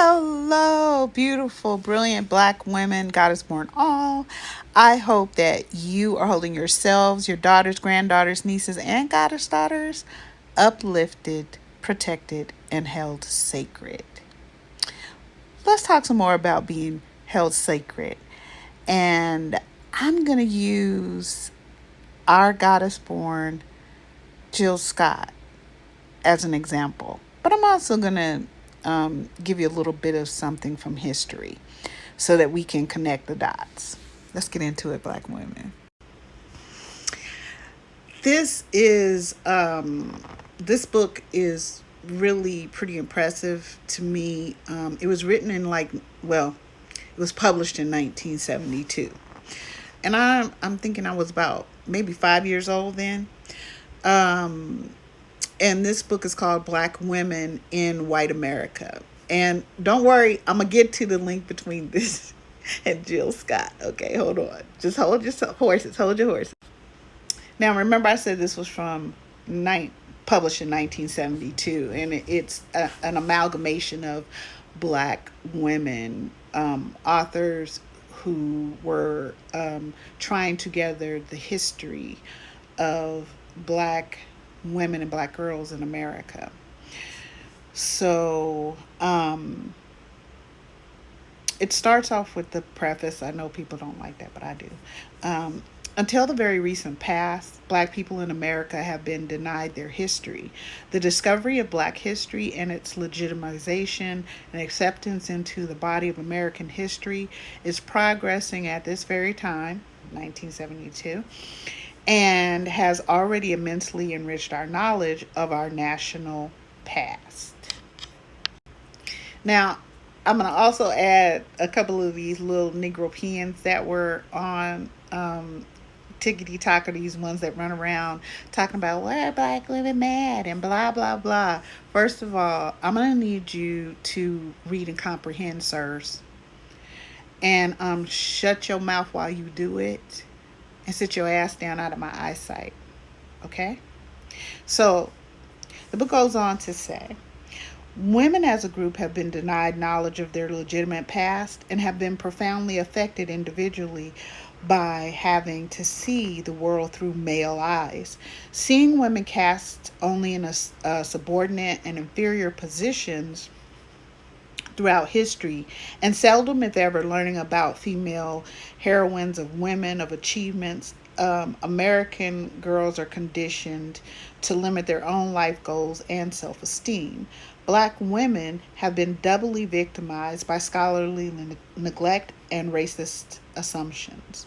Hello, beautiful, brilliant Black women, Goddess born all. I hope that you are holding yourselves, your daughters, granddaughters, nieces, and goddess daughters uplifted, protected, and held sacred. Let's talk some more about being held sacred. And I'm going to use our goddess born Jill Scott as an example. But I'm also going to give you a little bit of something from history so that we can connect the dots. Let's get into it, Black women. This book is really pretty impressive to me. It was written it was published in 1972, and I'm thinking I was about maybe 5 years old then. Um, and this book is called Black Women in White America. And don't worry, I'm gonna get to the link between this and Jill Scott. Okay, hold on. Just hold your horses. Hold your horses. Now, remember, I said this was published in 1972, and it's an amalgamation of Black women authors who were trying to gather the history of Black women and Black girls in America. So it starts off with the preface. I know people don't like that, but I do. Until the very recent past, Black people in America have been denied their history. The discovery of Black history and its legitimization and acceptance into the body of American history is progressing at this very time, 1972, and has already immensely enriched our knowledge of our national past. Now, I'm going to also add a couple of these little Negro pens that were on tickety tocketies, ones that run around talking about why are Black women mad and blah, blah, blah. First of all, I'm going to need you to read and comprehend, sirs. And shut your mouth while you do it and sit your ass down out of my eyesight. Okay? So, the book goes on to say, women as a group have been denied knowledge of their legitimate past and have been profoundly affected individually by having to see the world through male eyes. Seeing women cast only in a subordinate and inferior positions throughout history, and seldom, if ever, learning about female heroines of women, of achievements, American girls are conditioned to limit their own life goals and self-esteem. Black women have been doubly victimized by scholarly neglect and racist assumptions,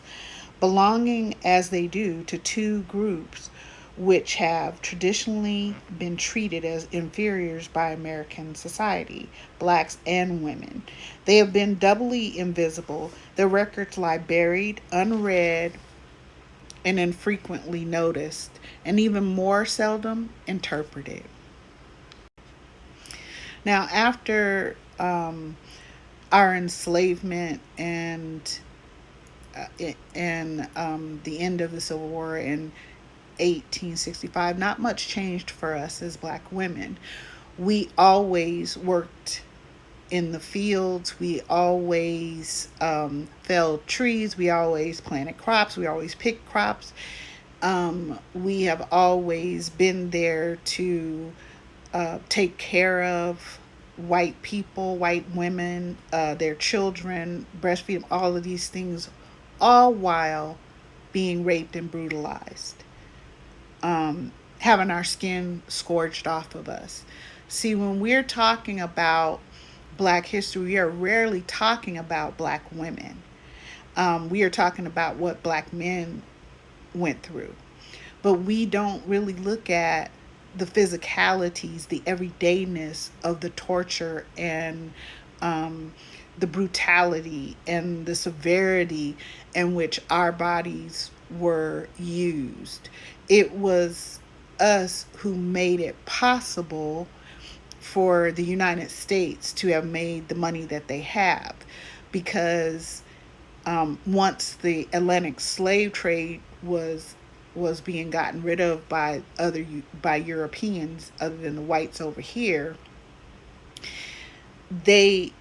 belonging as they do to two groups which have traditionally been treated as inferiors by American society, blacks and women. They have been doubly invisible. Their records lie buried, unread, and infrequently noticed, and even more seldom interpreted. Now, after our enslavement and the end of the Civil War in 1865, not much changed for us as Black women. We always worked in the fields. We always felled trees. We always planted crops. We always picked crops. We have always been there to take care of white people, white women, their children, breastfeed them, all of these things, all while being raped and brutalized, having our skin scorched off of us. See, when we're talking about Black history, we are rarely talking about Black women. We are talking about what Black men went through. But we don't really look at the physicalities, the everydayness of the torture and the brutality and the severity in which our bodies were used. It was us who made it possible for the United States to have made the money that they have, because once the Atlantic slave trade was being gotten rid of by Europeans other than the whites over here, they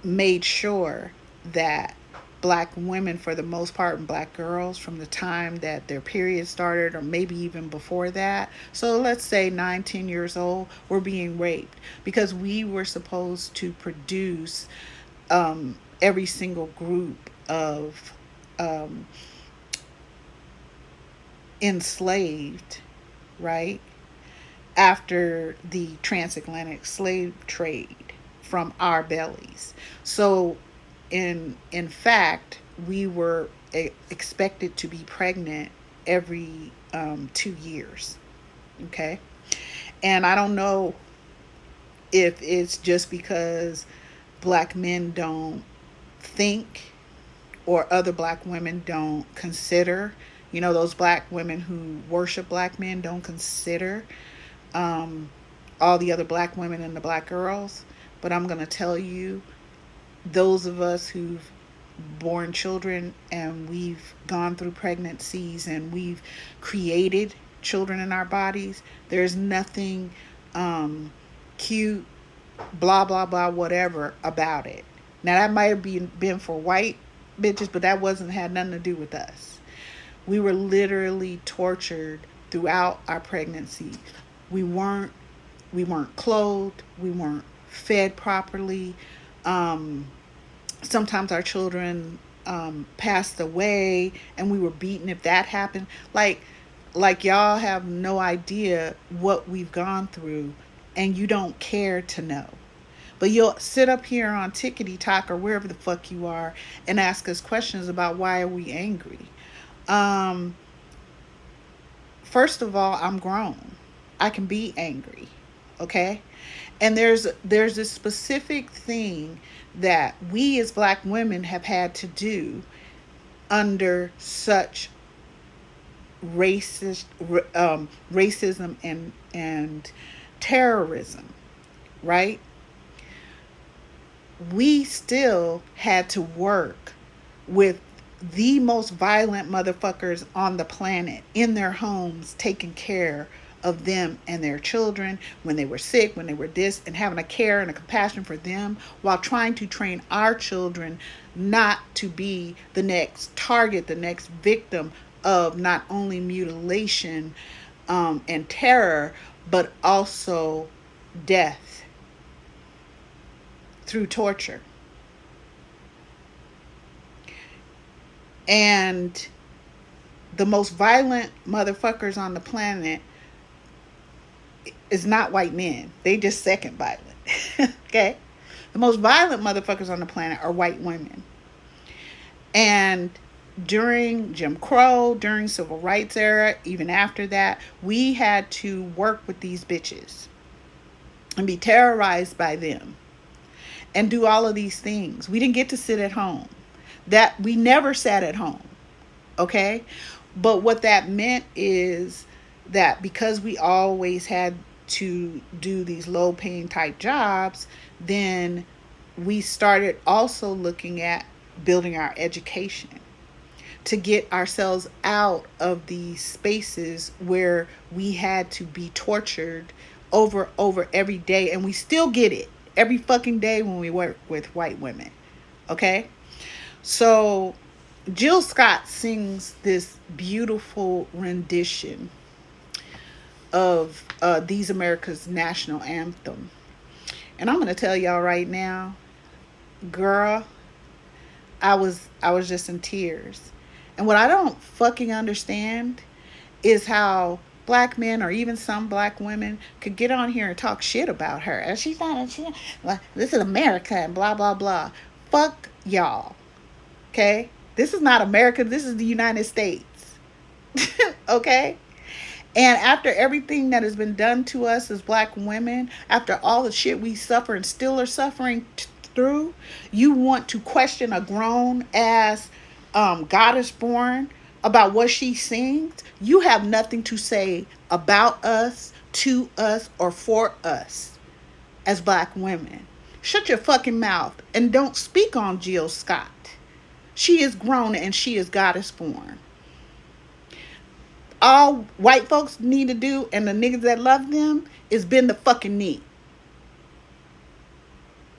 made sure that black women, for the most part, and black girls, from the time that their period started, or maybe even before that, so let's say 9, 10 years old, were being raped because we were supposed to produce every single group of um, enslaved, right, after the transatlantic slave trade from our bellies. So in fact, we were expected to be pregnant every 2 years. Okay, and I don't know if it's just because black men don't think, or other black women don't consider. You know, those black women who worship black men don't consider um, all the other black women and the black girls. But I'm going to tell you, those of us who've born children and we've gone through pregnancies and we've created children in our bodies, there's nothing cute, blah, blah, blah, whatever about it. Now, that might have been for white bitches, but that wasn't had nothing to do with us. We were literally tortured throughout our pregnancy. We weren't we weren't clothed, we weren't fed properly. Um, Sometimes our children passed away, and we were beaten if that happened. Like y'all have no idea what we've gone through, and you don't care to know. But you'll sit up here on Tickety Talk or wherever the fuck you are and ask us questions about why are we angry. Um, First of all, I'm grown. I can be angry. Okay? And there's a specific thing that we as black women have had to do under such racist racism and terrorism, right? We still had to work with the most violent motherfuckers on the planet in their homes, taking care of them and their children when they were sick, when they were this, and having a care and a compassion for them, while trying to train our children not to be the next target, the next victim of not only mutilation and terror, but also death through torture. And the most violent motherfuckers on the planet is not white men. They just second violent. Okay? The most violent motherfuckers on the planet are white women. And during Jim Crow, during Civil Rights era, even after that, we had to work with these bitches and be terrorized by them and do all of these things. We didn't get to sit at home. That we never sat at home. Okay? But what that meant is that because we always had to do these low paying type jobs, then we started also looking at building our education to get ourselves out of these spaces where we had to be tortured over every day, and we still get it every fucking day when we work with white women. Okay? So Jill Scott sings this beautiful rendition of These America's National Anthem. And I'm going to tell y'all right now, girl, I was just in tears. And what I don't fucking understand is how black men, or even some black women, could get on here and talk shit about her. And she's not, like, this is America and blah, blah, blah. Fuck y'all. Okay? This is not America. This is the United States. Okay? And after everything that has been done to us as black women, after all the shit we suffer and still are suffering through, you want to question a grown ass goddess born about what she sings? You have nothing to say about us, to us, or for us as black women. Shut your fucking mouth and don't speak on Jill Scott. She is grown and she is goddess born. All white folks need to do, and the niggas that love them, is bend the fucking knee.